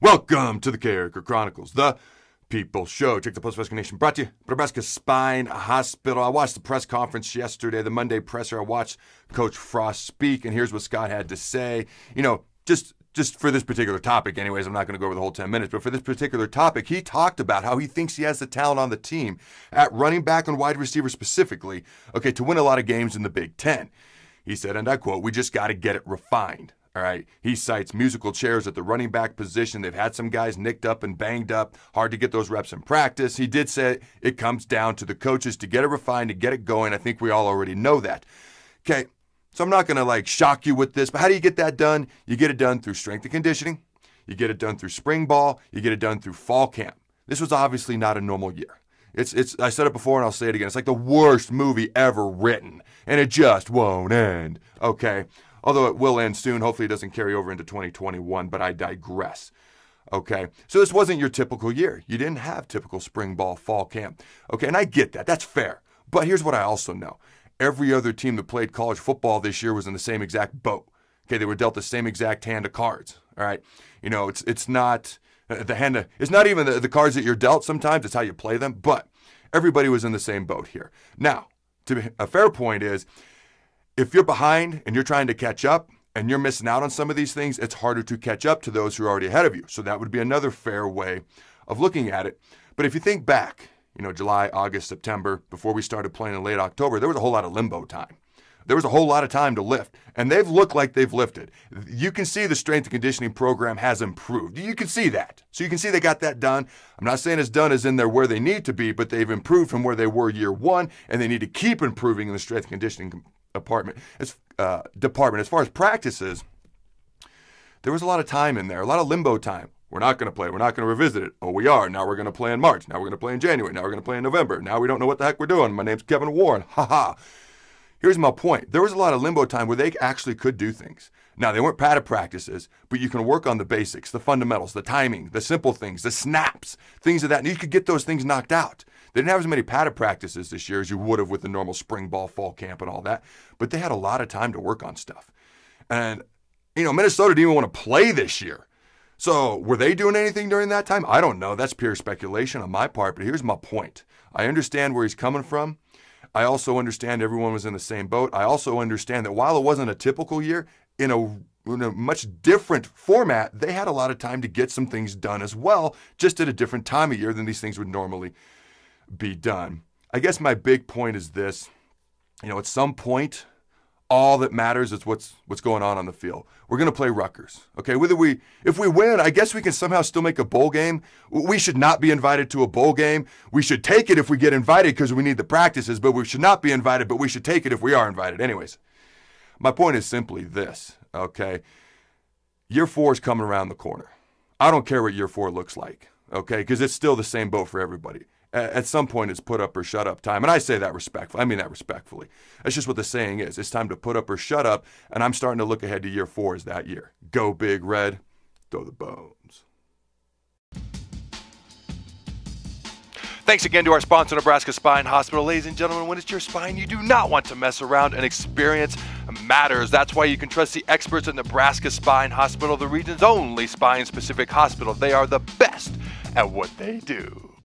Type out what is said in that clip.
Welcome to the Character Chronicles, the People Show. Check the Post Nation brought to you by Nebraska Spine Hospital. I watched the press conference yesterday, the Monday presser. I watched Coach Frost speak, and here's what Scott had to say. You know, just for this particular topic, anyways, I'm not going to go over the whole 10 minutes, but for this particular topic, he talked about how he thinks he has the talent on the team at running back and wide receiver specifically, okay, to win a lot of games in the Big Ten. He said, and I quote, "We just got to get it refined." All right. He cites musical chairs at the running back position. They've had some guys nicked up and banged up. Hard to get those reps in practice. He did say it comes down to the coaches to get it refined, to get it going. I think we all already know that. Okay. So I'm not going to shock you with this, but how do you get that done? You get it done through strength and conditioning. You get it done through spring ball. You get it done through fall camp. This was obviously not a normal year. I said it before and I'll say it again. It's like the worst movie ever written, and it just won't end. Okay. Although it will end soon. Hopefully it doesn't carry over into 2021, but I digress. Okay, so this wasn't your typical year. You didn't have typical spring ball, fall camp. Okay, and I get that. That's fair. But here's what I also know. Every other team that played college football this year was in the same exact boat. Okay, they were dealt the same exact hand of cards. All right, you know, it's not the hand of, it's not even the cards that you're dealt sometimes. It's how you play them. But everybody was in the same boat here. Now, a fair point is, if you're behind and you're trying to catch up and you're missing out on some of these things, it's harder to catch up to those who are already ahead of you. So that would be another fair way of looking at it. But if you think back, you know, July, August, September, before we started playing in late October, there was a whole lot of limbo time. There was a whole lot of time to lift, and they've looked like they've lifted. You can see the strength and conditioning program has improved. You can see that. So you can see they got that done. I'm not saying it's done as in they're where they need to be, but they've improved from where they were year one, and they need to keep improving in the strength and conditioning department. As far as practices, there was a lot of time in there, a lot of limbo time. We're not going to play. We're not going to revisit it. Oh, we are. Now we're going to play in March. Now we're going to play in January. Now we're going to play in November. Now we don't know what the heck we're doing. My name's Kevin Warren. Ha ha. Here's my point. There was a lot of limbo time where they actually could do things. Now, they weren't padded practices, but you can work on the basics, the fundamentals, the timing, the simple things, the snaps, things of that. And you could get those things knocked out. They didn't have as many padded practices this year as you would have with the normal spring ball, fall camp, and all that. But they had a lot of time to work on stuff. And, you know, Minnesota didn't even want to play this year. So were they doing anything during that time? I don't know. That's pure speculation on my part. But here's my point. I understand where he's coming from. I also understand everyone was in the same boat. I also understand that while it wasn't a typical year, in a much different format, they had a lot of time to get some things done as well, just at a different time of year than these things would normally be done. I guess my big point is this. You know, at some point, all that matters is what's going on the field. We're going to play Rutgers. Okay, if we win, I guess we can somehow still make a bowl game. We should not be invited to a bowl game. We should take it if we get invited because we need the practices, but we should not be invited, but we should take it if we are invited. Anyways, my point is simply this, okay? Year 4 is coming around the corner. I don't care what year 4 looks like, okay, because it's still the same boat for everybody. At some point, it's put up or shut up time. And I say that respectfully. I mean that respectfully. That's just what the saying is. It's time to put up or shut up. And I'm starting to look ahead to year 4 as that year. Go Big Red. Throw the bones. Thanks again to our sponsor, Nebraska Spine Hospital. Ladies and gentlemen, when it's your spine, you do not want to mess around, and experience matters. That's why you can trust the experts at Nebraska Spine Hospital, the region's only spine-specific hospital. They are the best at what they do.